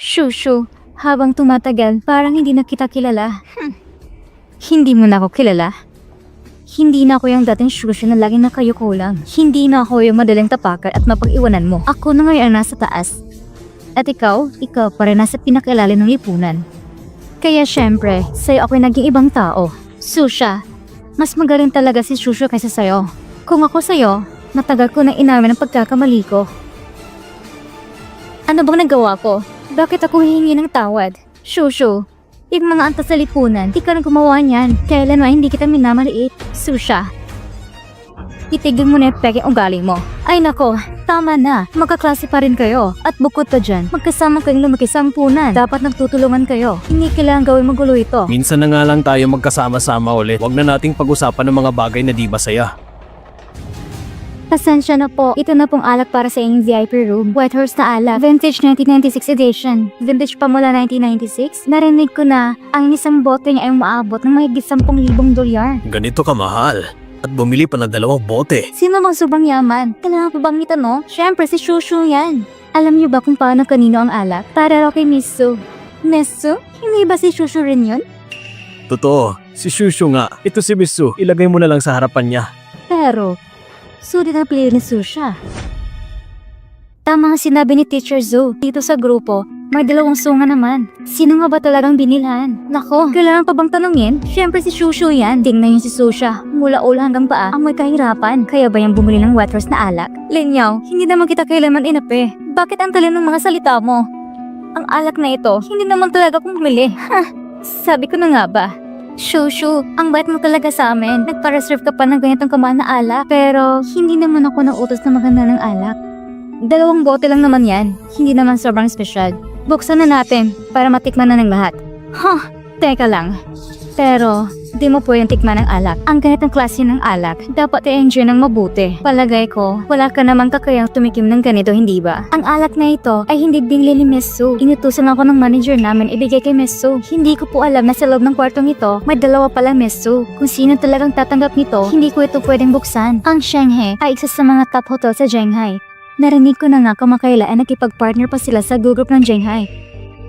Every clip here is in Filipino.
Shushu, habang tumatagal, parang hindi na kita kilala. Hindi mo na ako kilala? Hindi na ako yung dating Shushu na laging nakayuko lang. Hindi na ako yung madaling tapakan at mapag-iwanan mo. Ako na ngayon ang nasa taas. At ikaw pa rin nasa pinakailalim ng lipunan. Kaya syempre, sa'yo ako'y naging ibang tao. Susha, mas magaling talaga si Shushu kaysa sa'yo. Kung ako sa'yo, matagal ko na inamin ang pagkakamali ko. Ano bang nagawa ko? Bakit ako hihingi ng tawad? Shushu, yung mga antas sa lipunan, di ka na gumawa niyan. Kailan na hindi kita minamaliit. Susha, itigil mo na yung peking ugali mo. Ay nako, tama na. Magkaklase pa rin kayo. At bukod pa dyan, magkasama kayong lumaki sa ampunan. Dapat nagtutulungan kayo. Hindi kailangan gawin magulo ito. Minsan na nga lang tayo magkasama-sama ulit. Huwag na nating pag-usapan ng mga bagay na di masaya. Pasensya na po. Ito na pong alak para sa inyong VIP room. White Horse na alak. Vintage 1996 edition. Vintage pa mula 1996. Narinig ko na ang isang bote niya ay umaabot ng mahigit 10,000 dolyar. Ganito kamahal. At bumili pa ng 2 bote. Sino mang sobrang yaman? Kailangan pa bang itanong? Siyempre si Shushu yan. Alam niyo ba kung paano kanino ang alak? Para raw kay Misu. Misu? Hindi ba si Shushu rin yun? Totoo, si Shushu nga. Ito si Misu. Ilagay mo na lang sa harapan niya. Pero, sulit ang pili ni Susha. Tama ang sinabi ni Teacher Zo. Dito sa grupo, may 2 sunga naman. Sino nga ba talagang binilhan? Nako, kailangan pa bang tanungin? Siyempre si Shushu yan. Tingnan yung si Susha. Mula ulo hanggang paa, ang may kahirapan. Kaya ba yung bumili ng White Horse na alak? Linyaw, hindi naman kita kailanman inapi. Bakit ang talino ng mga salita mo? Ang alak na ito, hindi naman talaga kung bumili. Sabi ko na nga ba? Shushu, ang bait mo talaga sa amin. Nagpa-reserve ka pa ng ganitong kamahal na alak. Pero, hindi naman ako nautos na maganda ng alak. 2 bote lang naman yan. Hindi naman sobrang espesyal. Buksan na natin para matikman na ng lahat. Teka lang. Pero, di mo pwedeng tikman ng alak. Ang ganitong klase ng alak, dapat i-enjoy ng mabuti. Palagay ko, wala ka namang kakayang tumikim ng ganito, hindi ba? Ang alak na ito ay hindi binili ni Miss Su. Inutusan ako ng manager namin ibigay kay Miss Su. Hindi ko po alam na sa loob ng kwartong ito, may 2 pala Miss Su. Kung sino talagang tatanggap nito, hindi ko ito pwedeng buksan. Ang Shenghe ay isa sa mga top hotel sa Shanghai. Narinig ko na nga kamakailan ay nakipag-partner pa sila sa group ng Shanghai.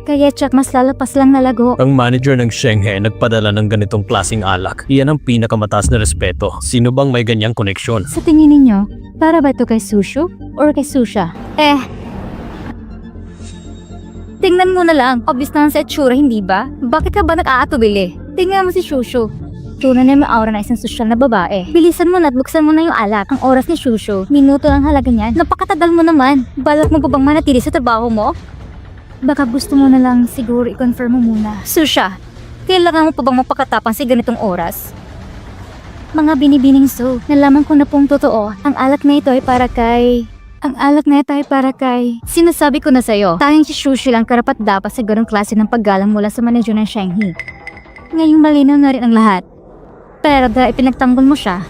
Kaya tsak mas lalapas lang nalago. Ang manager ng Shenghe nagpadala ng ganitong klaseng alak. Iyan ang pinakamataas na respeto. Sino bang may ganyang koneksyon? Sa tingin ninyo, para ba ito kay Sushu or kay Susha? Tingnan mo na lang. Obvious na sa itsura, hindi ba? Bakit ka ba nag-aatubili? Tingnan mo si Shushu. Tunay na may aura na isang sosyal na babae. Bilisan mo na at buksan mo na yung alak. Ang oras ni Shushu, minuto lang halaga niyan. Napakatagal mo naman. Balak mo pa bang manatili sa trabaho mo? Baka gusto mo na lang siguro i-confirm mo muna. Susha, kailangan mo pa bang mapakatapang sa ganitong oras? Mga binibining so, nalaman ko na pong totoo. Ang alak na ito ay para kay... Sinasabi ko na sa'yo, tayong si Shushu lang karapat dapat sa ganong klase ng paggalang mula sa manager ng Shenghe. Ngayong malinaw na rin ang lahat. Pero dahil ipinagtanggol mo siya,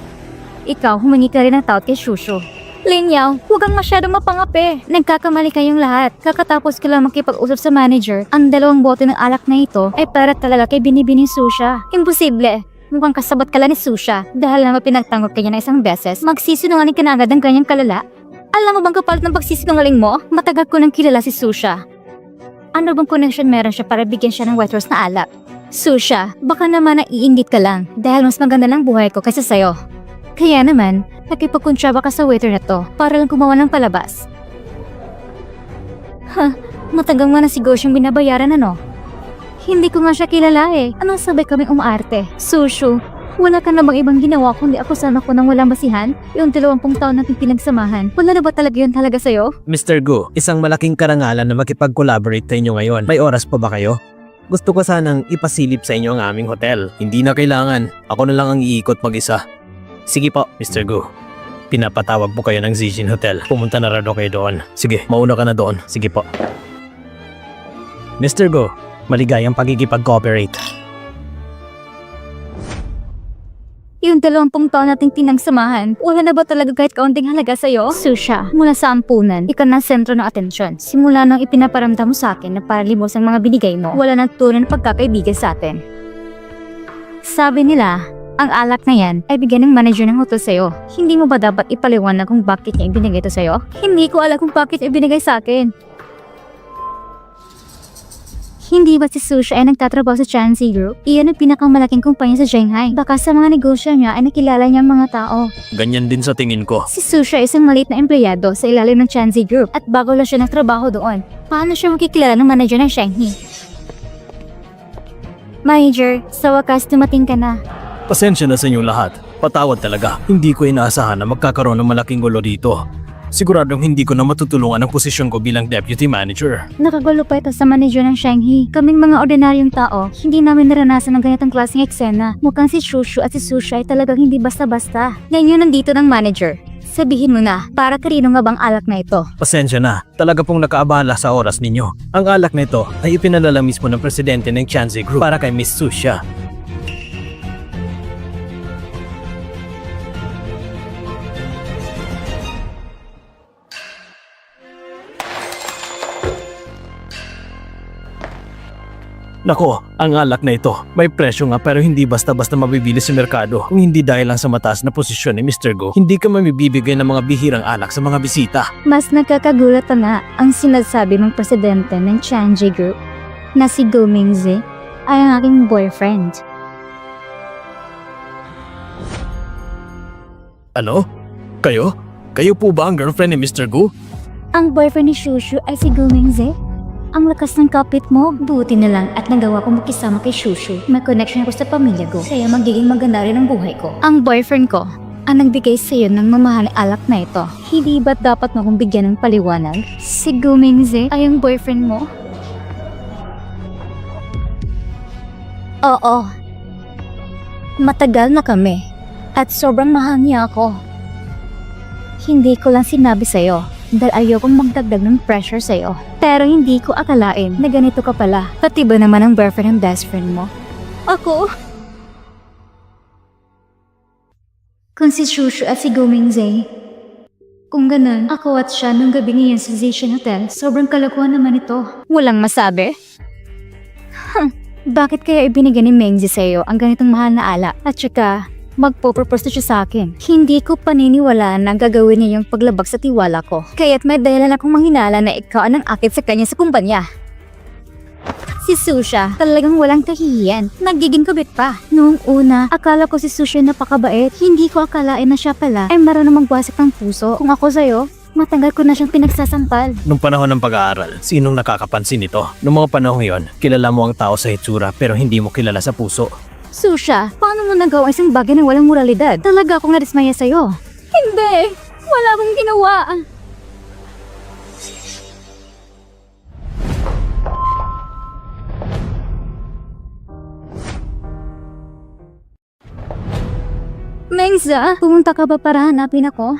ikaw humingi ka rin ng tawad kay Shushu. Linyaw, huwag kang masyadong mapangapi. Nagkakamali kayong lahat. Kakatapos ko lang makipag-usap sa manager, ang 2 bote ng alak na ito ay para talaga kay binibining Susha. Imposible. Mukhang kasabot ka lang ni Susha dahil naman pinagtanggol ka niya na isang beses. Magsisinungaling ka na agad ng ganyang kalala. Alam mo bang kapalit ng pagsisinungaling mo? Matagal ko nang kilala si Susha. Ano bang connection meron siya para bigyan siya ng White Horse na alak? Susha, baka naman naiinggit ka lang dahil mas maganda lang buhay ko kaysa sa'yo. Kaya naman, nakipagkontraba ka sa waiter na to para lang kumawa ng palabas. Matagang mo na siguro siyang binabayaran ano? Hindi ko nga siya kilala eh. Anong sabay kaming umaarte? Sushu, wala ka na bang ibang ginawa kundi ako sana ko nang walang basihan? Yung 20 taon nating pinagsamahan, wala na ba talaga yun talaga sa'yo? Mr. Gu, isang malaking karangalan na makipag-collaborate sa inyo ngayon. May oras pa ba kayo? Gusto ko sanang ipasilip sa inyo ang aming hotel. Hindi na kailangan. Ako na lang ang iikot mag-isa. Sige po, Mr. Gu. Pinapatawag po kayo ng Zijin Hotel. Pumunta na raw kayo doon. Sige, mauna ka na doon. Sige po. Mr. Gu, maligayang pagkikipag-cooperate. Yung 20 taon nating pinagsamahan, wala na ba talaga kahit kaunting halaga sa'yo? Susha, mula sa ampunan, ikaw na ang sentro ng atensyon. Simula nang ipinaparamdam mo sa akin na para limos ang mga binigay mo, wala nang tunay na pagkakaibigan sa atin. Sabi nila, ang alak na yan ay bigyan ng manager ng hotel sa'yo. Hindi mo ba dapat ipaliwanag kung bakit niya ibinigay ito sa'yo? Hindi ko alam kung bakit niya ibinigay sa akin. Hindi ba si Susha ay nagtatrabaho sa Chansey Group? Iyan ang pinakamalaking kumpanya sa Shanghai. Baka sa mga negosyo niya ay nakilala niya ang mga tao. Ganyan din sa tingin ko. Si Susha ay isang maliit na empleyado sa ilalim ng Chansey Group at bago lang siya nagtrabaho doon. Paano siya makikilala ng manager ng Shanghai? Manager, sa wakas dumating ka na. Pasensya na sa inyong lahat. Patawad talaga. Hindi ko inaasahan na magkakaroon ng malaking gulo dito. Siguradong hindi ko na matutulungan ang posisyon ko bilang deputy manager. Nakagulo pa ito sa manager ng Shanghai. Kaming mga ordinaryong tao, hindi namin naranasan ng ganitong klaseng eksena. Mukhang si Shushu at si Susha ay talagang hindi basta-basta. Ngayon nandito ng manager. Sabihin mo na, para kanino nga bang alak na ito? Pasensya na. Talaga pong nakaabala sa oras ninyo. Ang alak na ito ay ipinalala mismo ng presidente ng Chansey Group para kay Miss Susha. Nako, ang alak na ito. May presyo nga pero hindi basta-basta mabibili sa merkado. Kung hindi dahil lang sa mataas na posisyon ni Mr. Go, hindi ka mamibibigay ng mga bihirang alak sa mga bisita. Mas nakakagulat na ang sinasabi ng presidente ng Chansey Group na si Go Mingzi ay ang aking boyfriend. Ano? Kayo? Kayo po ba ang girlfriend ni Mr. Go? Ang boyfriend ni Shushu ay si Go Mingzi? Ang lakas ng kapit mo, buti na lang at nagawa kong makisama kay Shushu. May connection ako sa pamilya ko, kaya magiging maganda rin ang buhay ko. Ang boyfriend ko, ang nagbigay sa iyo ng mamahaling alak na ito. Hindi ba't dapat mo kong bigyan ng paliwanag? Si Go Mingzi ay ang boyfriend mo? Oo. Matagal na kami. At sobrang mahal niya ako. Hindi ko lang sinabi sa'yo dahil ayokong magdagdag ng pressure sa'yo. Pero hindi ko akalain na ganito ka pala. Pati ba naman ang boyfriend ng best friend mo? Ako? Kung si Shushu at si Go Mingzi. Kung ganun, ako at siya nung gabi ngayon sa Zation Hotel, sobrang kalokohan naman ito. Walang masabi? Bakit kaya ibinigay ni Mingzi sa'yo ang ganitong mahal na alak? At saka, magpo-propose na siya sa akin. Hindi ko paniniwalaan na gagawin niya yung paglabag sa tiwala ko. Kaya't may dahilan akong manghinala na ikaw ang akit sa kanya sa kumpanya. Si Susha, talagang walang kahihiyan. Nagiging kabit pa. Noong una, akala ko si Susha napakabait. Hindi ko akalain na siya pala ay marunong magwasak ng puso. Kung ako sa'yo, matagal ko na siyang pinagsasampal. Nung panahon ng pag-aaral, sinong nakakapansin nito? Noong mga panahon yon, kilala mo ang tao sa hitsura pero hindi mo kilala sa puso. Susha, paano mo nagawa isang bagay na walang moralidad? Talaga akong nadismaya sa'yo. Hindi! Wala akong ginawa. Mengza, pumunta ka ba para hanapin ako?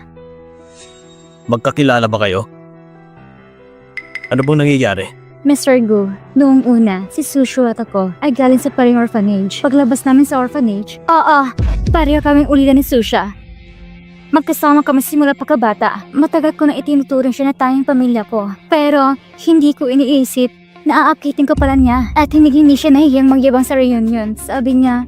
Magkakilala ba kayo? Ano bang nangyayari? Mr. Gu, noong una, si Sushu at ako ay galing sa paring orphanage. Paglabas namin sa orphanage, pareho kaming ulilan ni Susha. Magkasama kami simula pagkabata. Matagal ko na itinuturing siya na tayong pamilya ko. Pero, hindi ko iniisip na aakitin ko pala niya. At hindi siya nahihiyang magyabang sa reunion. Sabi niya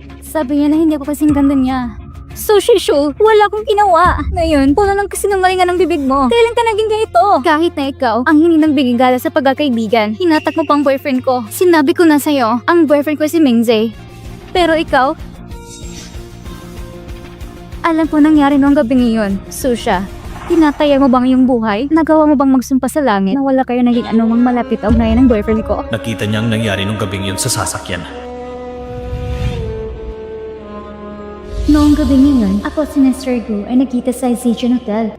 na hindi ako kasing ganda niya. So, Shishu, wala akong ginawa. Ngayon, pula lang kasinungalingan ng bibig mo. Kailan ka naging ganito? Kahit na ikaw, ang hindi ng bigigala sa pagkakaibigan, hinatak mo pang boyfriend ko. Sinabi ko na sa'yo, ang boyfriend ko si Mingzi. Pero ikaw, alam ko nangyari noong gabi ngayon, Susha. Tinataya mo bang iyong buhay? Nagawa mo bang magsumpa sa langit na wala kayo naging anumang malapit na ugnayan ng boyfriend ko? Nakita niya ang nangyari nung gabing yun sa sasakyan. Noong gabi ngayon, ako at si Mr. Gu ay nakita sa Zation Hotel.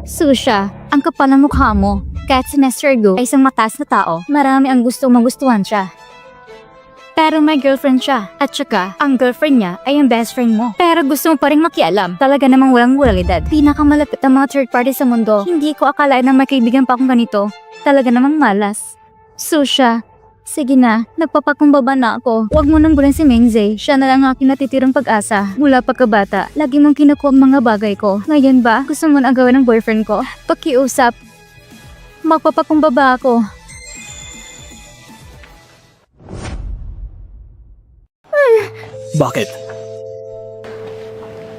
Susha, ang kapal ng mukha mo. Kahit si Mr. Gu ay isang mataas na tao, marami ang gustong magustuhan siya. Pero may girlfriend siya. At saka, ang girlfriend niya ay ang best friend mo. Pero gusto mo pa rin makialam. Talaga namang walang moralidad. Pinakamalapit ang mga third party sa mundo. Hindi ko akalain na may kaibigan pa akong ganito. Talaga namang malas. Susha, sige na, nagpapakumbaba na ako. Huwag mo nang bulin si Mingzi. Siya na lang ang aking natitirang pag-asa. Mula pagkabata, lagi mong kinukuha ang mga bagay ko. Ngayon ba, gusto mo na agawin ng boyfriend ko? Pakiusap. Magpapakumbaba ako. Bakit?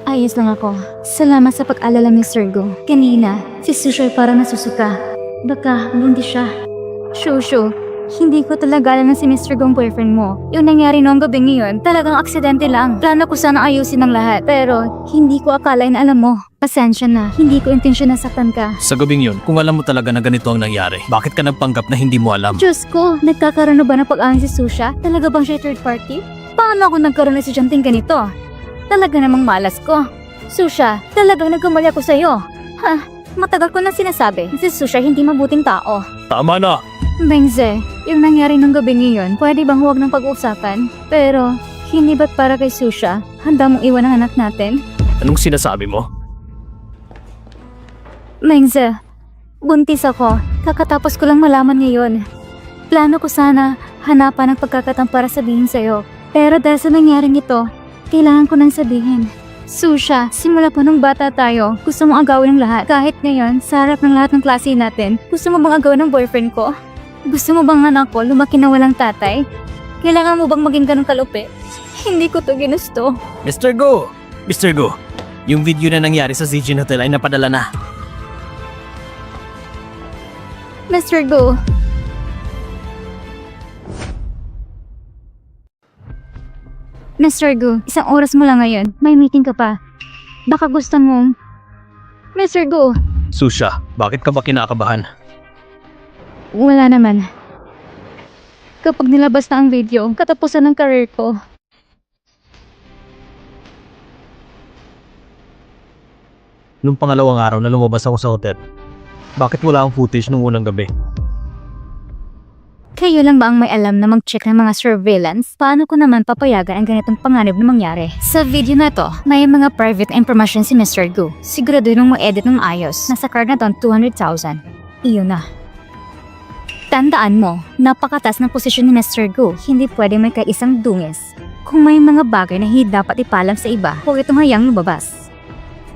Ayos lang ako. Salamat sa pag-alala, Mr. Go. Kanina, si Sushu ay parang nasusuka. Baka buntis siya. Shushu, Hindi ko talaga alam na si Mr. Go ang boyfriend mo. Yung nangyari noong gabi ngayon, talagang aksidente lang. Plano ko sana ayusin ang lahat, pero hindi ko akala na alam mo. Pasensya na, hindi ko intensyon na saktan ka. Sa gabing yun, kung alam mo talaga na ganito ang nangyari, bakit ka nagpanggap na hindi mo alam? Diyos ko, nagkakaroon na ba ng pag-aang si Susha? Talaga bang siya third party? Paano ako nagkaroon ng estudyanteng ganito? Talaga namang malas ko. Susha, talagang nagkamali ako sa'yo. Ha, matagal ko na sinasabi, si Susha hindi mabuting tao. Tama na! Bengze, yung nangyari nung gabi ngayon, pwede bang huwag nang pag-uusapan? Pero, hindi ba't para kay Susha, handa mong iwan ang anak natin? Anong sinasabi mo? Bengze, buntis ako. Kakatapos ko lang malaman ngayon. Plano ko sana hanapan ng pagkakataon para sabihin sa'yo. Pero dahil sa nangyaring ito, kailangan ko nang sabihin. Susha, simula pa nung bata tayo, gusto mong agawin ng lahat. Kahit ngayon, sa harap ng lahat ng klase natin, gusto mo bang agawin ng boyfriend ko? Gusto mo bang anak ko lumaki na walang tatay? Kailangan mo bang maging ganun kalupi? Hindi ko to ginusto. Mr. Go! Mr. Go! Yung video na nangyari sa Zijin Hotel ay napadala na. Mr. Go. Mr. Go, isang oras mo lang ngayon. May meeting ka pa. Baka gusto mong... Mr. Go. Susha, bakit ka ba kinakabahan? Wala naman. Kapag nilabas na ang video, katapusan ng career ko. Nung pangalawang araw na lumabas ako sa hotel, bakit wala ang footage nung unang gabi? Kayo lang ba ang may alam na mag-check ng mga surveillance? Paano ko naman papayagan ang ganitong panganib na mangyari? Sa video na to, may mga private information si Mr. Gu. Sigurado nung ma-edit ng ayos. Nasa card na to 200,000. Iyon na. Tandaan mo, napakatas ng posisyon ni Mr. Gu. Hindi pwede may kaisang dungis. Kung may mga bagay na hindi dapat ipalam sa iba, huwag itong hayang lumabas.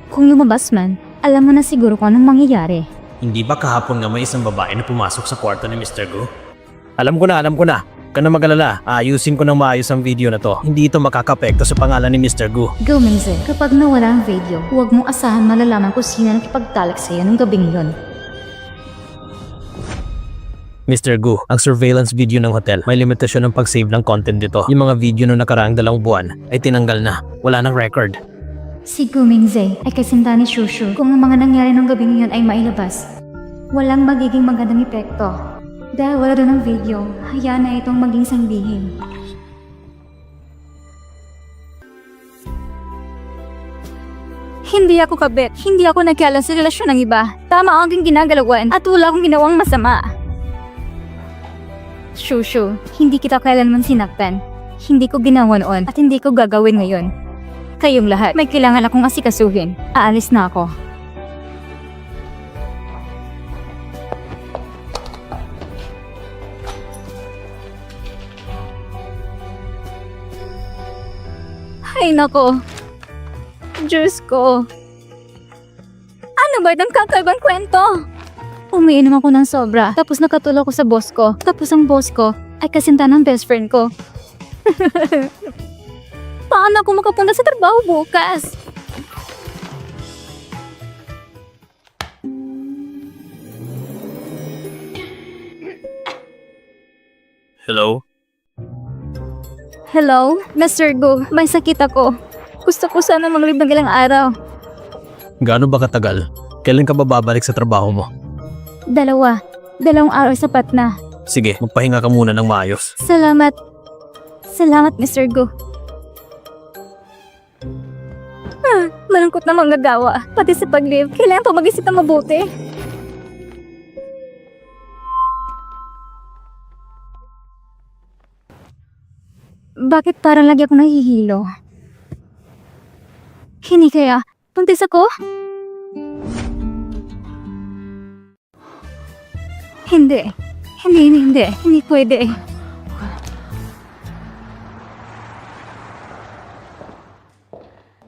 Kung lumabas man, alam mo na siguro kung anong mangyayari. Hindi ba kahapon nga may isang babae na pumasok sa kwarto ni Mr. Go? Alam ko na. Huwag ka na mag-alala. Ayusin ko ng maayos ang video na to. Hindi ito makakapekto sa pangalan ni Mr. Gu. Go, Mingze. Kapag nawala ang video, huwag mong asahan malalaman kung sino nakipagtalik sa'yo nung gabing yun. Mr. Gu, ang surveillance video ng hotel, may limitasyon ng pag-save ng content dito. Yung mga video nung nakaraang 2 buwan ay tinanggal na. Wala nang record. Si Gu Mingze ay kasinta ni Shushu. Kung ang mga nangyari nung gabing yun ay mailabas, walang magiging magandang epekto. Dahil wala doon ang video, hayaan na itong maging sandihin. Hindi ako kabit. Hindi ako nagkialam sa relasyon ng iba. Tama ang aking ginagalawan at wala akong ginawang masama. Shushu, hindi kita kailanman sinaktan. Hindi ko ginawa noon at hindi ko gagawin ngayon. Kayong lahat, may kailangan akong asikasuhin. Aalis na ako. Ay nako. Diyos ko. Ano ba itong kakaibang kwento? Umiinom ako ng sobra, tapos nakatulog ko sa boss ko. Tapos ang boss ko ay kasinta ng best friend ko. Paano ako makapunta sa trabaho bukas? Hello? Hello, Mr. Gu. May sakit ako. Gusto ko sana mag-leave ng ilang araw. Gaano ba katagal? Kailan ka ba babalik sa trabaho mo? 2. 2 araw sapat na. Sige, magpahinga ka muna ng maayos. Salamat. Salamat, Mr. Gu. Malungkot na manggagawa. Pati sa pag-leave, kailangan pa mag-isip na mabuti. Bakit parang lagi ako nahihilo? Hindi kaya, buntis ako? Hindi. Hindi pwede.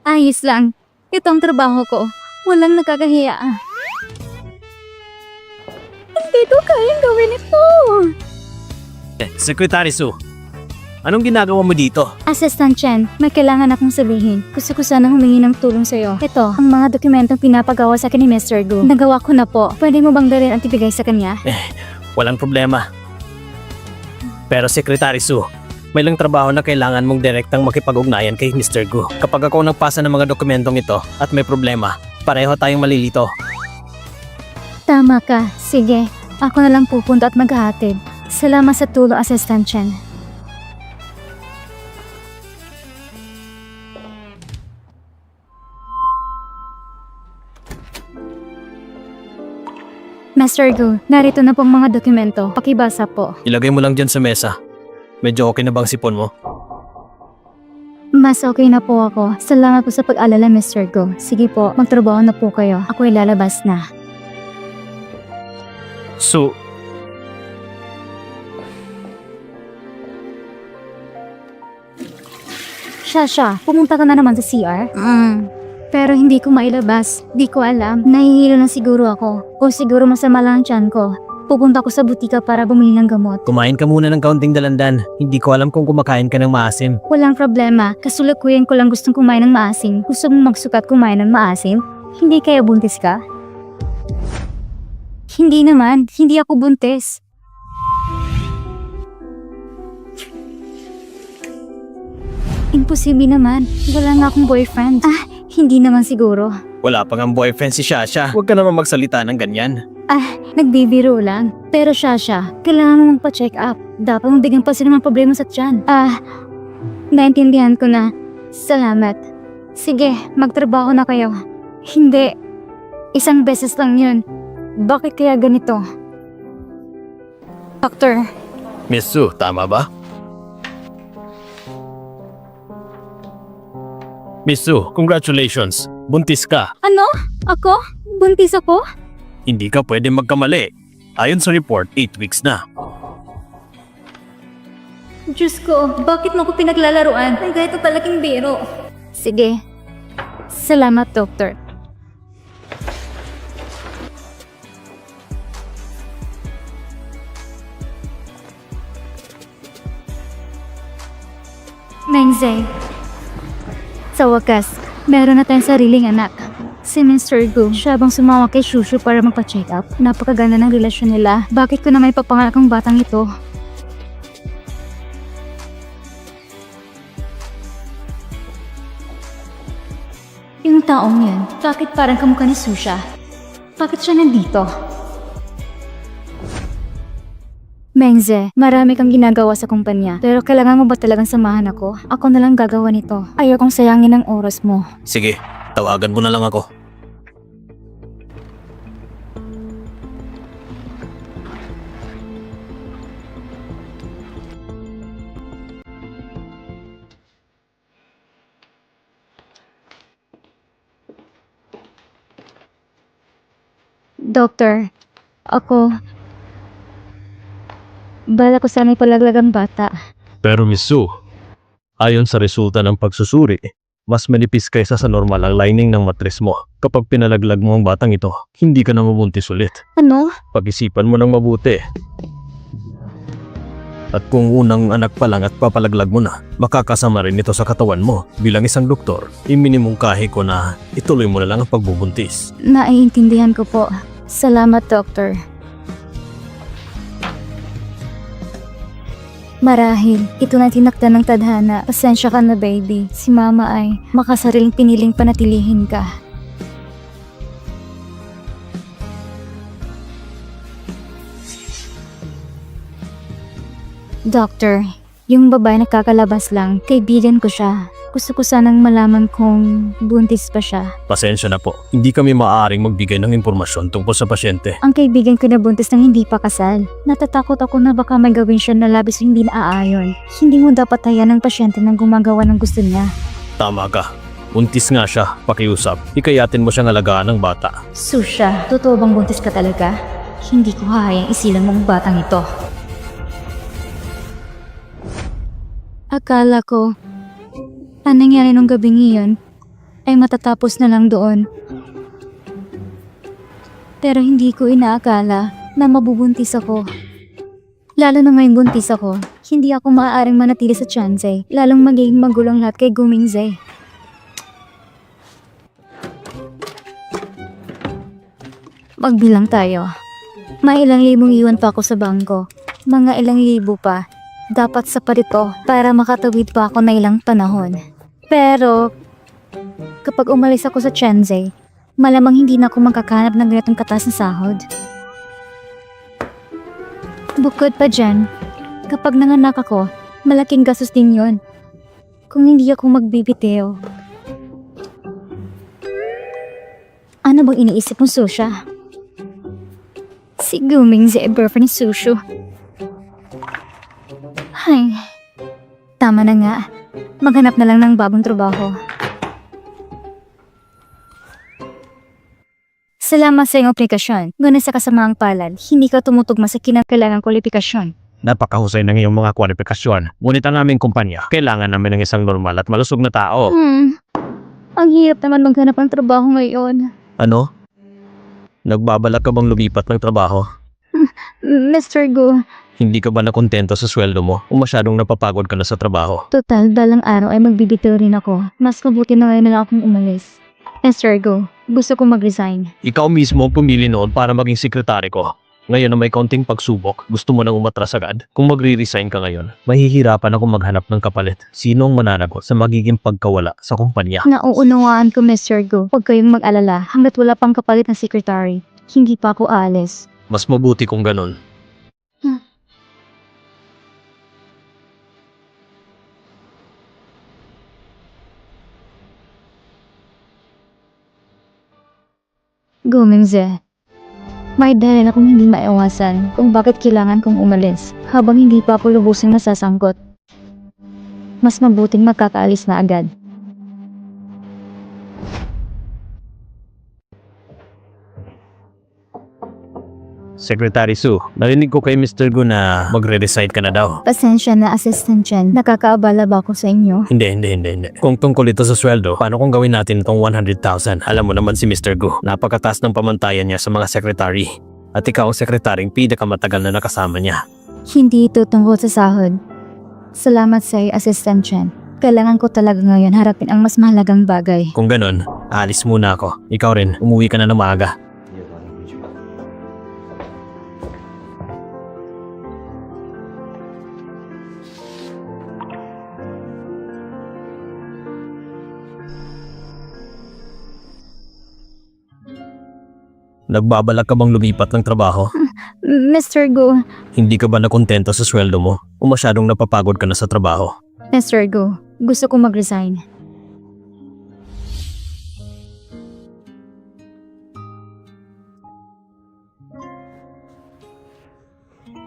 Ayos lang. Ito ang trabaho ko. Walang nakakahiya. Hindi ko kayang gawin ito. Secretary Su, anong ginagawa mo dito? Assistant Chen, may kailangan akong sabihin. Gusto ko sana humingi ng tulong sa'yo. Ito, ang mga dokumentong pinapagawa sa akin ni Mr. Gu. Nagawa ko na po. Pwede mo bang dalhin at ibigay sa kanya? Walang problema. Pero Secretary Su, may lang trabaho na kailangan mong direktang makipag-ugnayan kay Mr. Gu. Kapag ako nagpasa ng mga dokumentong ito at may problema, pareho tayong malilito. Tama ka. Sige, ako na lang pupunta at maghahatid. Salamat sa tulong, Assistant Chen. Master Gu, narito na pong mga dokumento. Pakibasa po. Ilagay mo lang dyan sa mesa. Medyo okay na bang sipon mo? Mas okay na po ako. Salamat po sa pag-alala, Mr. Gu. Sige po, magtrabaho na po kayo. Ako'y lalabas na. Su, Shasha, pumunta ka na naman sa CR? Pero hindi ko mailabas. Di ko alam. Nahihilo na siguro ako. O siguro masama lang ang tiyan ko. Pupunta ko sa butika para bumili ng gamot. kumain ka muna ng kaunting dalandan. Hindi ko alam kung kumakain ka ng maasim. Walang problema. Kasulukuyan ko lang gustong kumain ng maasim. Gusto mong magsukat kumain ng maasim? Hindi kaya buntis ka? Hindi naman. Hindi ako buntis. Imposible naman. Wala nga akong boyfriend. Hindi naman siguro. Wala pa nga boyfriend si Shasha. Huwag ka naman magsalita ng ganyan. Nagbibiro lang. Pero Shasha, kailangan mo magpa-check up. Dapat mong bigyan pa sila ng problema sa tiyan. Naintindihan ko na. Salamat. Sige, magtrabaho na kayo. Hindi. Isang beses lang yun. Bakit kaya ganito? Doctor, Miss Su, tama ba? Miss Su, congratulations. Buntis ka. ano? Ako? Buntis ako? Hindi ka pwede magkamali. Ayon sa report, 8 weeks na. Diyos ko, bakit mo ko pinaglalaruan? Ay, ganito palaking biro. Sige. Salamat, Doctor. Mengze. Sa wakas, meron na tayong sariling anak. Si Mr. Gu, siya bang sumama kay Shushu para magpa-check up? Napakaganda ng relasyon nila. Bakit ko na may papanganak ang batang ito? Yung taong yan, bakit parang kamukha ni Susha? Bakit siya nandito? Mengze, marami kang ginagawa sa kumpanya. Pero kailangan mo ba talagang samahan ako? Ako na lang gagawa nito. Ayokong sayangin ang oras mo. Sige, tawagan mo na lang ako. Doctor, bala ko sana ipalaglag ang bata. Pero Miss Su, ayon sa resulta ng pagsusuri, mas manipis kaysa sa normal ang lining ng matres mo. Kapag pinalaglag mo ang batang ito, hindi ka na mabuntis ulit. Ano? Pag-isipan mo ng mabuti. At kung unang anak pa lang at papalaglag mo na, makakasama rin ito sa katawan mo. Bilang isang doktor, iminimungkahi ko na ituloy mo na lang ang pagbubuntis. Naiintindihan ko po. Salamat, Doctor. Marahil, ito na tinakda ng tadhana. Pasensya ka na, baby. Si Mama ay makasariling piniling panatilihin ka. Doctor, yung babae nagkakalabas lang, kaibigan ko siya. Gusto ko sanang malaman kung buntis pa siya. Pasensya na po, hindi kami maaaring magbigay ng impormasyon tungkol sa pasyente. Ang kaibigan ko na buntis nang hindi pa kasal. Natatakot ako na baka may gawin siya na labis hindi naaayon. Hindi mo dapat hayaan ng pasyente nang gumagawa ng gusto niya. Tama ka. Buntis nga siya, pakiusap. Ikayatin mo siyang alagaan ng bata. Susha, totoo bang buntis ka talaga? Hindi ko hahayang isilang mong batang ito. Akala ko, ang nangyari nung gabing iyon ay matatapos na lang doon. Pero hindi ko inaakala na mabubuntis ako. Lalo na ngayong buntis ako, hindi ako maaaring manatili sa Chansey, lalong magiging magulang lahat kay Gumingze. Magbilang tayo. May ilang libong iwan pa ako sa bangko. Mga ilang libo pa. Dapat sapat ito para makatawid pa ako na ilang panahon. Pero, kapag umalis ako sa Chenzay, malamang hindi na ako magkakanap ng ganitong kataas na sahod. Bukod pa dyan, kapag nanganak ako, malaking gastos din yun. Kung hindi ako magbibiteo. Ano bang iniisip mo, Susha? Si Guming si boyfriend ni Sushu. Ay, tama na nga. Maghanap na lang ng bagong trabaho. Salamat sa iyong aplikasyon. Ngunit sa kasamaang palad, hindi ka tumutugma sa kinakailangang kwalifikasyon. Napakahusay ng iyong mga kwalifikasyon. Ngunit ang aming kumpanya, kailangan namin ng isang normal at malusog na tao. Ang hirap naman maghanap ng trabaho ngayon. Ano? Nagbabalak ka bang lumipat ng trabaho? Mr. Go, Hindi ka ba nakontento sa sweldo mo o masyadong napapagod ka na sa trabaho? total dalang araw ay magbibitaw rin ako. Mas mabuti na ngayon na lang akong umalis. Mr. Go, gusto kong mag-resign. Ikaw mismo ang pumili noon para maging sekretary ko. Ngayon na may kaunting pagsubok, gusto mo nang umatras agad? Kung magre-resign ka ngayon, mahihirapan ako maghanap ng kapalit. Sino ang mananagot sa magiging pagkawala sa kumpanya? Nauunawaan ko, Mr. Go. Huwag kayong mag-alala hanggat wala pang kapalit na secretary. Hindi pa ako aalis. Mas mabuti kung ganun. Go, Mingze. May dahilan akong hindi maiwasan kung bakit kailangan kong umalis habang hindi pa ako lubusing nasasangkot. Mas mabuting magkakaalis na agad. Secretary Sue, narinig ko kay Mr. Gu na magre-resign ka na daw. Pasensya na, Assistant Chen. Nakakaabala ba ako sa inyo? Hindi. Kung tungkol ito sa sweldo, paano kung gawin natin itong 100,000? Alam mo naman si Mr. Gu, napakataas ng pamantayan niya sa mga secretary. At ikaw ang sekretaryong pinakamatagal na nakasama niya. Hindi ito tungkol sa sahod. Salamat sa iyo, Assistant Chen. Kailangan ko talaga ngayon harapin ang mas mahalagang bagay. Kung ganun, alis muna ako. Ikaw rin, umuwi ka na ng maaga. Nagbabalak ka bang lumipat ng trabaho? Mr. Go, Hindi ka ba nakontento sa sweldo mo? O masyadong napapagod ka na sa trabaho? Mr. Go, gusto kong mag-resign.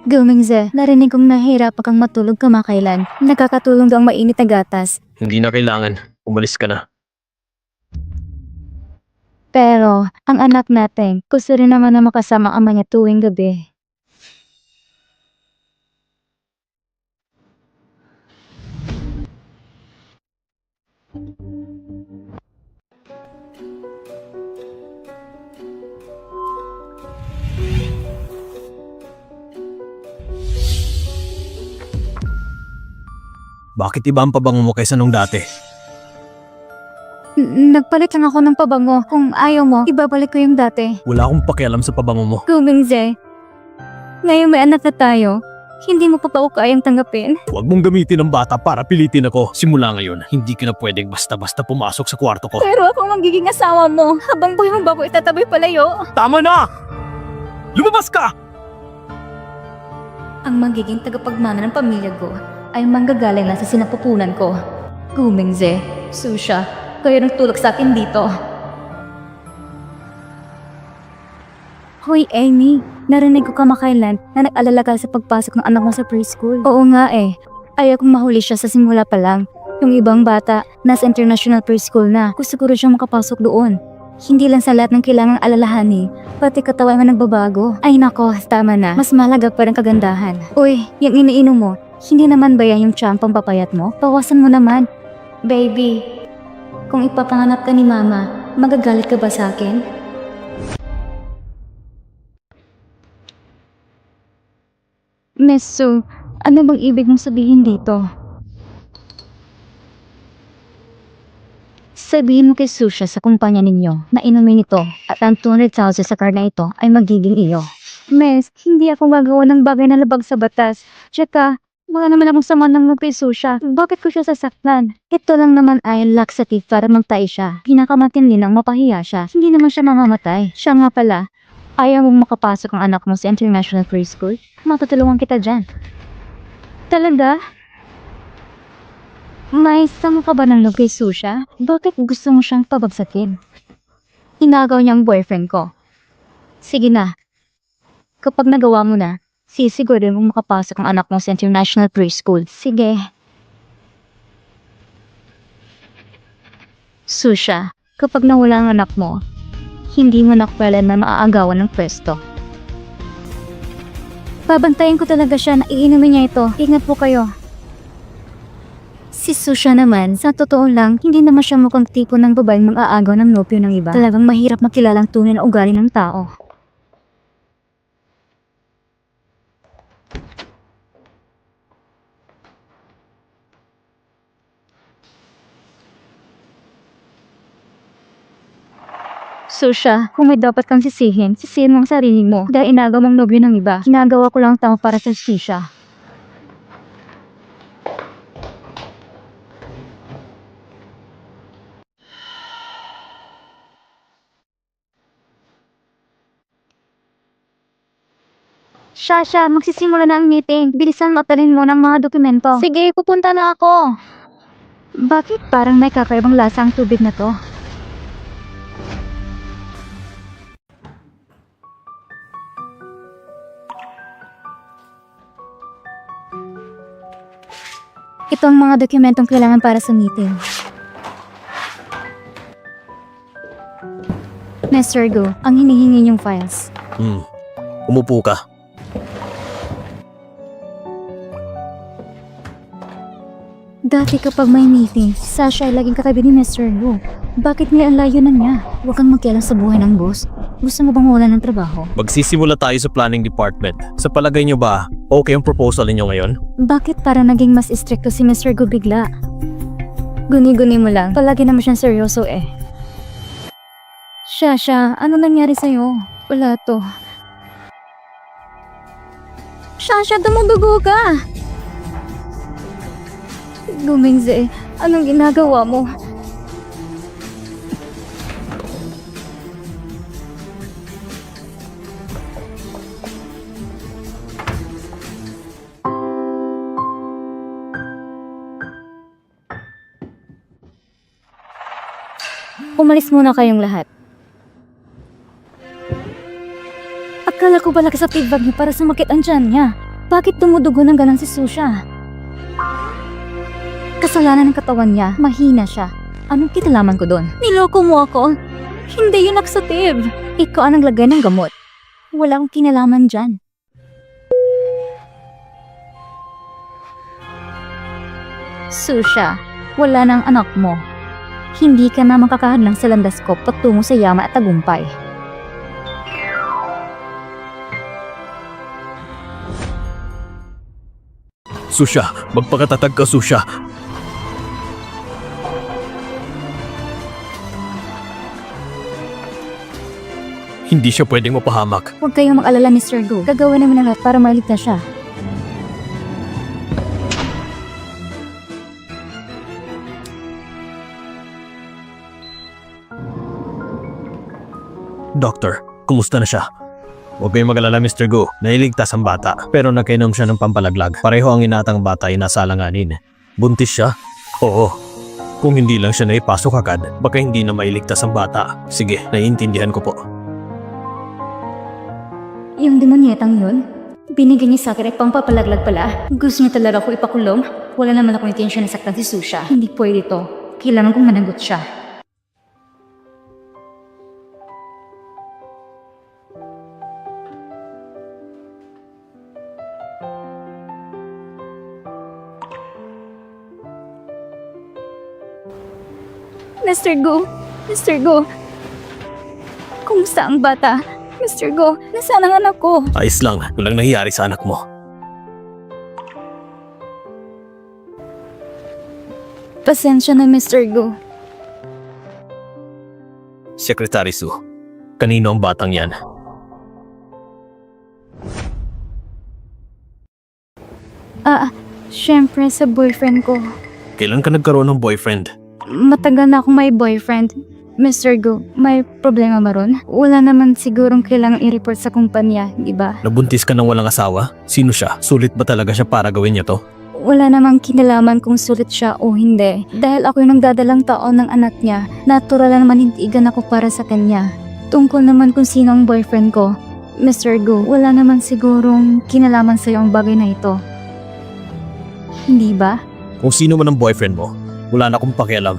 Go, Mingze. Narinig kong nahihirapan kang matulog kamakailan. Nakakatulong daw ang mainit na gatas. Hindi na kailangan. Umalis ka na. Pero, ang anak natin, gusto rin naman na makasama ang ama niya tuwing gabi. Bakit iba ang pabango mo kaysa nung dati? Nagpalit lang ako ng pabango. Kung ayaw mo, ibabalik ko yung dati. Wala akong pakialam sa pabango mo. Go, Mingze. Ngayon may anak na tayo. Hindi mo pa ako kayang tanggapin. Huwag mong gamitin ang bata para pilitin ako. Simula ngayon, hindi ka na pwedeng basta-basta pumasok sa kwarto ko. Pero ako magiging asawa mo. Habang buhay mo ba ako itataboy palayo? Tama na! Lumabas ka! Ang magiging tagapagmana ng pamilya ko ay manggagaling lang sa sinapupunan ko. Gumingze, Susha, kayo nang tulak sa akin dito. Hoy, Amy, narinig ko kamakailan na nag-alala ka sa pagpasok ng anak mo sa preschool. Oo nga eh, ayaw kong mahuli siya sa simula pa lang. Yung ibang bata, nasa international preschool na. Gusto ko rin siyang makapasok doon. Hindi lang sa lahat ng kailangang alalahanin, pati katawan mo nagbabago. Ay nako, tama na. Mas malaga pa rin kagandahan. Uy, yung iniinom mo, hindi naman ba yan yung tsampang papayat mo? Bawasan mo naman. Baby, kung ipapanganap ka ni Mama, magagalit ka ba sa akin? Miss Sue, ano bang ibig mong sabihin dito? Sabihin mo kay Susha sa kumpanya ninyo na inumin ito at ang 200,000 sa car na ito ay magiging iyo. Miss, hindi ako gagawa ng bagay na labag sa batas. Tsaka, Wala naman akong sama ng kay Susha. Bakit ko siya sasaktan? Ito lang naman ay laxative para magtae siya. Pinakamatindi nang mapahiya siya. Hindi naman siya mamamatay. Siya nga pala, ayaw mong makapasok ang anak mo sa international preschool? Matutulungan kita dyan. Talaga? May sama ka ba ng love kay Susha? Bakit gusto mo siyang pabagsakin? Inagaw niya ang boyfriend ko. Sige na. Kapag nagawa mo na, sisigurin mong makapasok ang anak mo sa international preschool. Sige. Susha, kapag nawala ang anak mo, hindi mo nakapala na maaagawan ng pwesto. Babantayan ko talaga siya na iinumin niya ito. Ingat po kayo. Si Susha naman, sa totoo lang, hindi naman siya mukhang tipo ng babaeng mag-aagaw ng nopyo ng iba. Talagang mahirap makilalang tunay na ugali ng tao. Susha, kung may dapat kang sisihin mo ang sarili mo dahil inagaw mong nobyo ng iba. Ginagawa ko lang ang tama para sa Susha. Shasha, magsisimula na ang meeting. Bilisan mo at dalhin mo ng mga dokumento. Sige, pupunta na ako. Bakit parang may kakaibang lasa ang tubig na to? Ito ang mga dokumentong kailangan para sa meeting. Mr. Go, ang hinihingi niyong files. Umupo ka. Dati kapag may meeting, si Sasha ay laging katabi ni Mr. Go. Bakit ngayon ang layo na niya? Huwag kang magkialam sa buhay ng boss. Gusto mo bang mawalan ng trabaho? Magsisimula tayo sa planning department. Sa palagay niyo ba, okay ang proposal ninyo ngayon? Bakit para naging mas istrikto si Mr. Go bigla? Guni-guni mo lang. Palagi naman siyang seryoso eh. Sasha, ano nangyari sa'yo? Wala to. Sasha, dumudugo ka! Gumingze, anong ginagawa mo? Umalis muna kayong lahat. Akala ko pala sa tibag niya para sumakit ang tiyan niya. Bakit tumudugo ng ganang si Susha? Kasalanan ng katawan niya, mahina siya. Anong kinalaman ko doon? Niloko mo ako? Hindi yun laxative. Ikaw ang naglagay ng gamot. Walang kinalaman dyan. Susha, wala nang anak mo. Hindi ka na makakahadlang sa landas ko patungo sa yaman at tagumpay. Susha, magpakatatag ka, Susha. Hindi siya pwedeng mapahamak. Huwag kayong mag-alala, Mr. Go. Gagawin namin ang lahat para maligtas siya. Doctor, kumusta na siya? Huwag kayong mag-alala, Mr. Go. Nailigtas ang bata, pero nagkainom siya ng pampalaglag. Pareho ang inatang bata ay nasa alanganin. Buntis siya? Oo. Kung hindi lang siya naipasok agad, baka hindi na mailigtas ang bata. Sige, naiintindihan ko po. Yung demonyetang yun, binigyan niya sa akin ay pampapalaglag pala. Gusto niya talaga ako ipakulong. Wala naman akong intensyon na saktan si Susha. Hindi pwede to. Kailangan kong managot siya. Mr. Go! Mr. Go! Kumusta ang bata? Mr. Go, nasaan ang anak ko? Ayos lang, walang nangyayari sa anak mo. Pasensya na, Mr. Go. Secretary Sue, kanino ang batang yan? Siyempre sa boyfriend ko. Kailan ka nagkaroon ng boyfriend? Matagal na akong may boyfriend. Mr. Go, may problema ba ron? Wala naman sigurong kailangang i-report sa kumpanya, di ba? Nabuntis ka ng walang asawa? Sino siya? Sulit ba talaga siya para gawin niya to? Wala namang kinalaman kung sulit siya o hindi. Dahil ako yung nagdadalang taon ng anak niya, natural na naman hintigan ako para sa kanya. Tungkol naman kung sino ang boyfriend ko, Mr. Go, wala naman sigurong kinalaman sa'yo ang bagay na ito. Hindi ba? Kung sino man ang boyfriend mo, wala na akong pakialam.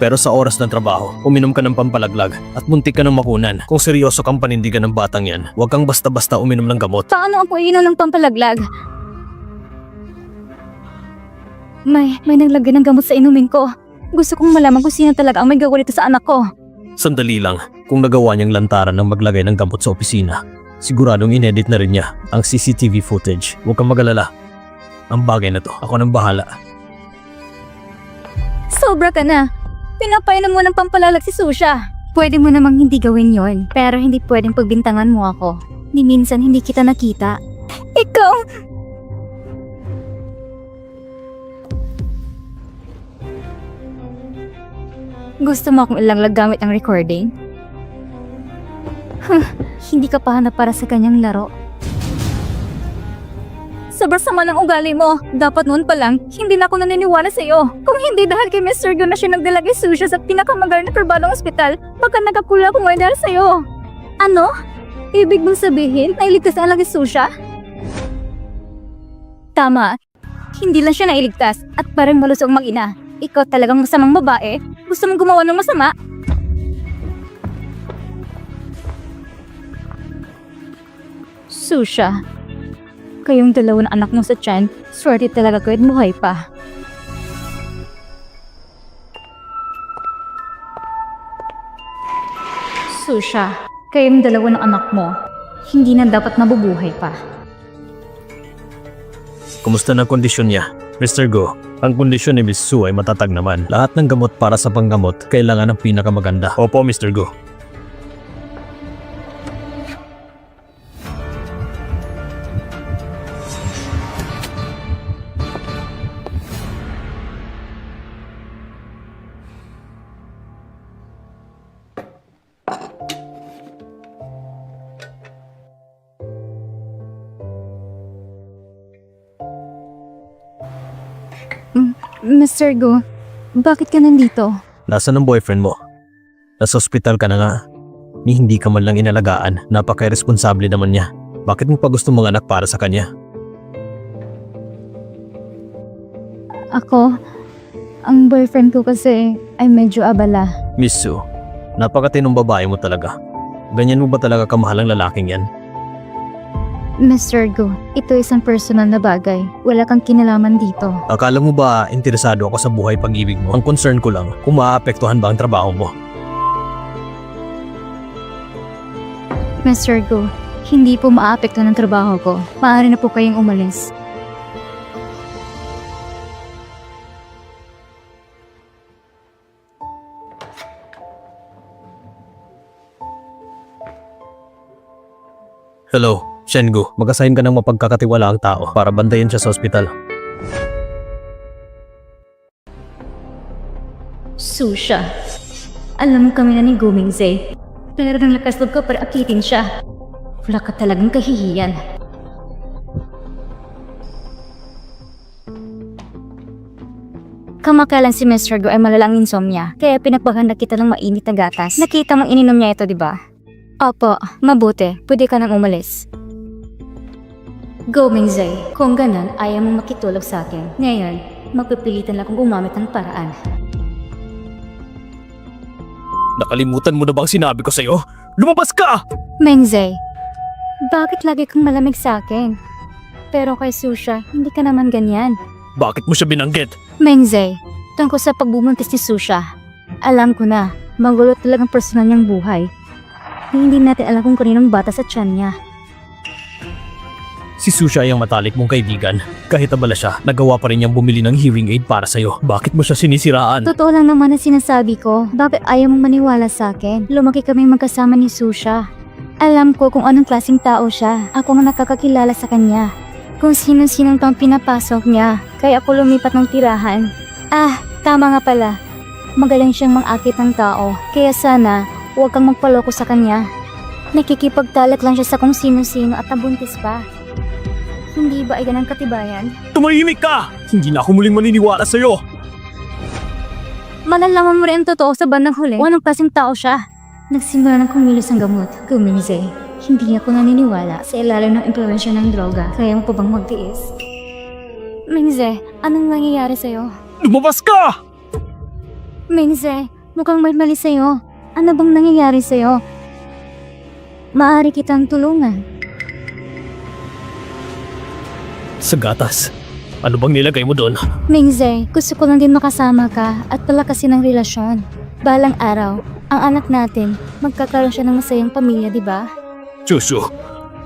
Pero sa oras ng trabaho, uminom ka ng pampalaglag at muntik ka ng makunan. Kung seryoso kang panindigan ng batang yan, huwag kang basta-basta uminom ng gamot. Paano ako iinom ng pampalaglag? May naglagay ng gamot sa inumin ko. Gusto kong malaman kung sino talaga ang may gawa nito sa anak ko. Sandali lang, kung nagawa niyang lantaran ng maglagay ng gamot sa opisina, siguradong inedit na rin niya ang CCTV footage. Huwag kang magalala. Ang bagay na to, ako nang bahala. Sobra ka na. Pinapainom mo ng pampalalag si Susha. Pwede mo namang hindi gawin yon, pero hindi pwedeng pagbintangan mo ako. Ni minsan hindi kita nakita. Ikaw! Gusto mo akong ilaglag gamit ang recording? Hindi ka pa hanap para sa kanyang laro. Sobrang sama ng ugali mo. Dapat noon pa lang, hindi na ako naniniwala sa iyo. Kung hindi dahil kay Mr. Go na siya nagdala kay Susha sa pinakamagaling na pribadong ospital, baka nagkakula ko ngayon dahil sa iyo. Ano? Ibig mong sabihin na iligtas na lang kay Susha? Tama. Hindi lang siya nailigtas at parang malusog mag-ina. Ikaw talagang masamang babae. Gusto mong gumawa ng masama? Susha. Kayong dalawa na anak mo sa tiyan, swerte talaga kayo at buhay pa. Susha, kayong dalawa ng anak mo, hindi na dapat mabubuhay pa. Kumusta na kondisyon niya? Mr. Go, ang kondisyon ni Miss Sue ay matatag naman. Lahat ng gamot para sa panggamot, kailangan ng pinakamaganda. Opo, Mr. Go. Mr. Go, bakit ka nandito? Nasaan ang boyfriend mo? Nasa ospital ka na nga. Ni hindi ka man lang inalagaan, napaka-irresponsable naman niya. Bakit mo pa gusto mga anak para sa kanya? Ako, ang boyfriend ko kasi ay medyo abala. Miss Sue, napakatinong babae mo talaga. Ganyan mo ba talaga kamahal ang lalaking yan? Mr. Go, ito isang personal na bagay. Wala kang kinalaman dito. Akala mo ba interesado ako sa buhay pag-ibig mo? Ang concern ko lang, kung maaapektuhan ba ang trabaho mo? Mr. Go, hindi po maapekto ng trabaho ko. Maaari na po kayong umalis. Hello, Shengu. Mag-assign ka ng mapagkakatiwalaang tao para bantayan siya sa ospital. Susha. Alam kami na ni Gumingze. Pero ng lakas loob ka para akitin siya. Wala ka talagang kahihiyan. Kamakalan si Mr. Go ay malalang insomnia, kaya pinagpaghanda kita ng mainit na gatas. Nakita mong ininom niya ito, di ba? Opo, mabuti. Pwede ka nang umalis. Go, Mingzay. Kung ganun, ayaw mong makitulog sa akin. Ngayon, magpipilitan lang akong gumamit ng paraan. Nakalimutan mo na bang sinabi ko sa'yo? Lumabas ka! Mingzay, bakit lagi kang malamig sa akin? Pero kay Susha, hindi ka naman ganyan. Bakit mo siya binanggit? Mingzay, tungkol sa pagbubuntis ni Susha. Alam ko na, magulo talagang personal niyang buhay. Hindi natin alam kung kaninong bata sa tiyan niya. Si Susha ay ang matalik mong kaibigan. Kahit abala siya, nagawa pa rin niyang bumili ng hearing aid para sa'yo. Bakit mo siya sinisiraan? Totoo lang naman ang sinasabi ko. Bakit ayaw mong maniwala sa akin? Lumaki kaming magkasama ni Susha. Alam ko kung anong klaseng tao siya. Ako nga nakakakilala sa kanya. kung sino-sinong pang pinapasok niya. Kaya ako lumipat ng tirahan. Tama nga pala. Magaling siyang mangakit ng tao. Kaya sana, huwag kang magpaloko sa kanya. Nakikipagtalat lang siya sa kung sino-sino at nabuntis pa. Hindi ba ay ganang katibayan? Tumahimik ka! Hindi na ako muling maniniwala sa'yo! Malalaman mo rin ang totoo sa bandang huli. O anong klaseng tao siya? Nagsimula ng kumilos ang gamot. Guminze. Hindi ako naniniwala sa ilalim ng impluwensya ng droga. Kaya mo pa bang magtiis? Mingze, anong nangyayari sa'yo? Lumabas ka! Mingze, mukhang may mali sa'yo. Ano bang nangyayari sa'yo? Maaari kitang tulungan. Sa gatas. Ano bang nilagay mo doon? Mingze, gusto ko lang din makasama ka at palakasin ang relasyon. Balang araw, ang anak natin, magkakaroon siya ng masayang pamilya, di ba? Chushu,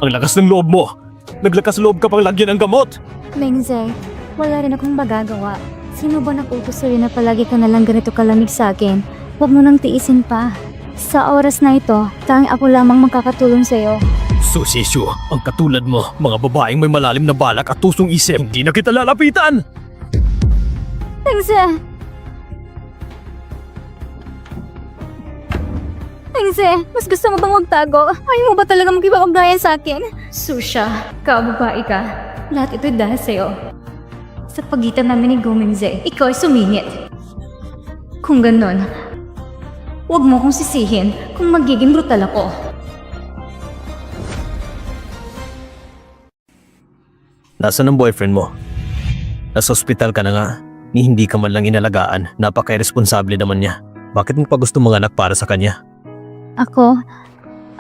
ang lakas ng loob mo. Naglakas loob ka pang lagyan ng gamot. Mingze, wala rin akong magagawa. Sino ba nakutos sa'yo na palagi ka nalang ganito kalamig sa akin? Huwag mo nang tiisin pa. Sa oras na ito, tanging ako lamang makakatulong sa'yo. Susisyo, ang katulad mo, mga babaeng may malalim na balak at tusong isip, hindi na kita lalapitan! Mingze! Mingze, mas gusto mo bang magtago? Ayaw mo ba talaga magkipag-ugnayan sa akin? Susha, kababae ka. Lahat ito'y dahil sa'yo. Sa pagitan namin ni Gomingze, ikaw ay sumingit. Kung ganon, huwag mo kong sisihin kung magiging brutal ako. Nasaan ang boyfriend mo? Nasa ospital ka na nga, ni hindi ka man lang inalagaan, napaka-irresponsable naman niya. Bakit mo pa gusto manganak para sa kanya? Ako,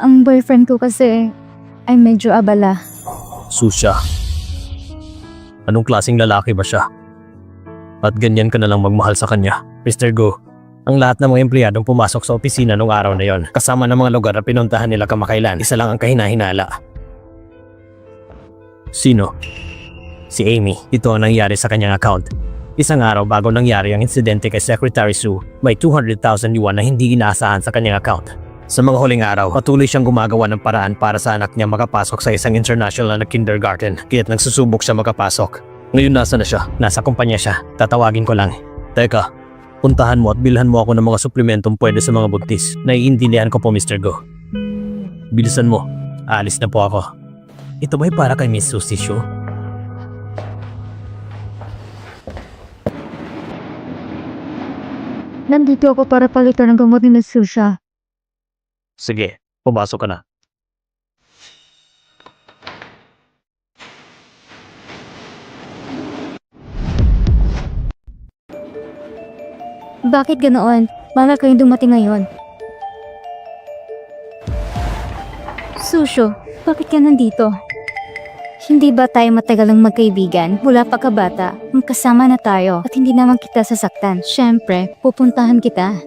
ang boyfriend ko kasi ay medyo abala. Susya. Anong klaseng lalaki ba siya? At ganyan ka na lang magmahal sa kanya. Mr. Go, ang lahat ng mga empleyadong pumasok sa opisina nung araw na yon, kasama ng mga lugar na pinuntahan nila kamakailan, isa lang ang kahinahinala. Sino? Si Amy. Ito ang nangyari sa kanyang account. Isang araw bago nangyari ang insidente kay Secretary Sue, may 200,000 yuan na hindi inaasahan sa kanyang account. Sa mga huling araw, patuloy siyang gumagawa ng paraan para sa anak niya makapasok sa isang international na kindergarten, kaya't nagsusubok siya makapasok. Ngayon nasa na siya? Nasa kumpanya siya. Tatawagin ko lang. Teka, puntahan mo at bilhan mo ako ng mga suplementong pwede sa mga buntis. Naiintindihan ko po, Mr. Go. Bilisan mo. Aalis na po ako. Ito ba'y para kay Miss Susie Shu? Nandito ako para palitan ng gamot ni Miss Susha. Sige, pumasok ka na. Bakit ganoon? Bakit kayong dumating ngayon? Susho, bakit ka nandito? Hindi ba tayo matagal ng magkaibigan? Mula pagkabata, magkasama na tayo at hindi naman kita sasaktan. Siyempre, pupuntahan kita.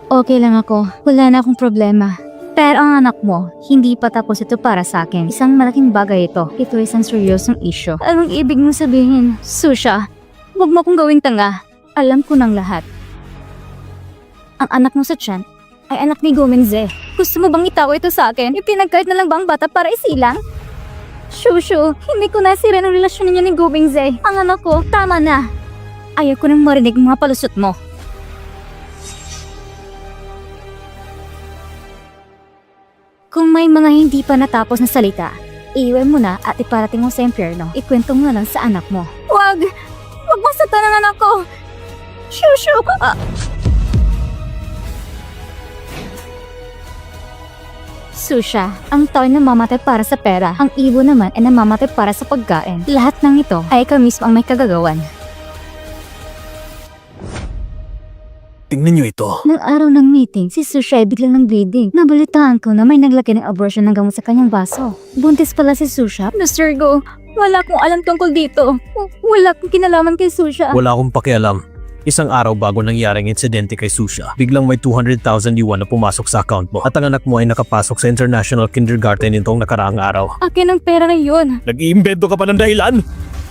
Okay lang ako. Wala na akong problema. Pero ang anak mo, hindi pa tapos ito para sa akin. Isang malaking bagay ito. Ito ay isang seryosong issue. Anong ibig mong sabihin? Susha, huwag mo akong gawing tanga. Alam ko ng lahat. Ang anak mo sa tiyan ay anak ni Gomingze. Gusto mo bang itago ito sa akin? Ipinagkait na lang ba ang bata para isilang? Shushu, hindi ko nasira ng relasyon niya ni Gomingze. Ang anak ko, tama na. Ayaw ko nang marinig mga palusot mo. Kung may mga hindi pa natapos na salita, iiwan mo na at iparating mo sa impyerno. Ikwento mo na lang sa anak mo. Wag! Wag mo satan ang anak ko! Shushu! Susha, ang tao ay namamatay para sa pera. Ang ibon naman ay namamatay para sa pagkain. Lahat ng ito ay ikaw mismo ang may kagagawan. Tingnan niyo ito. Nang araw ng meeting, si Susha ay biglang ng bleeding. Nabalitaan ko na may naglagay ng abortion ng gamot sa kanyang baso. Buntis pala si Susha. Mr. Go, wala akong alam tungkol dito. Wala akong kinalaman kay Susha. Wala akong pakialam. Isang araw bago nangyaring insidente kay Susha, biglang may 200,000 yuan na pumasok sa account mo at ang anak mo ay nakapasok sa international kindergarten nitong nakaraang araw. Akin ang pera na yun. Nag-iimbento ka pa ng dahilan?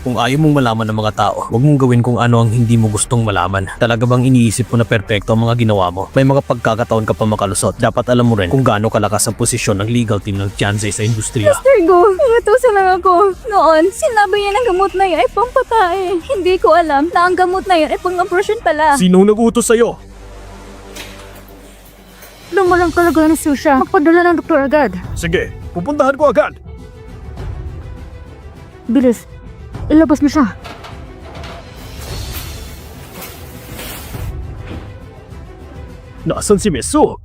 Kung ayaw mong malaman ng mga tao, huwag mong gawin kung ano ang hindi mo gustong malaman. Talaga bang iniisip mo na perpekto ang mga ginawa mo? May mga pagkakataon ka pa makalusot. Dapat alam mo rin kung gaano kalakas ang posisyon ng legal team ng Janzay sa industriya. Mr. Go, inutusan lang ako. Noon, sinabi niya ng gamot na yun ay pampatay. Hindi ko alam na ang gamot na yun ay pang-abortion pala. Sinong nag-utos sa'yo? Lumalang talaga ni Susha. Magpadala ng doktor agad. Sige, pupuntahan ko agad. Bilis, ilabas mo siya. Nasaan si Mesu?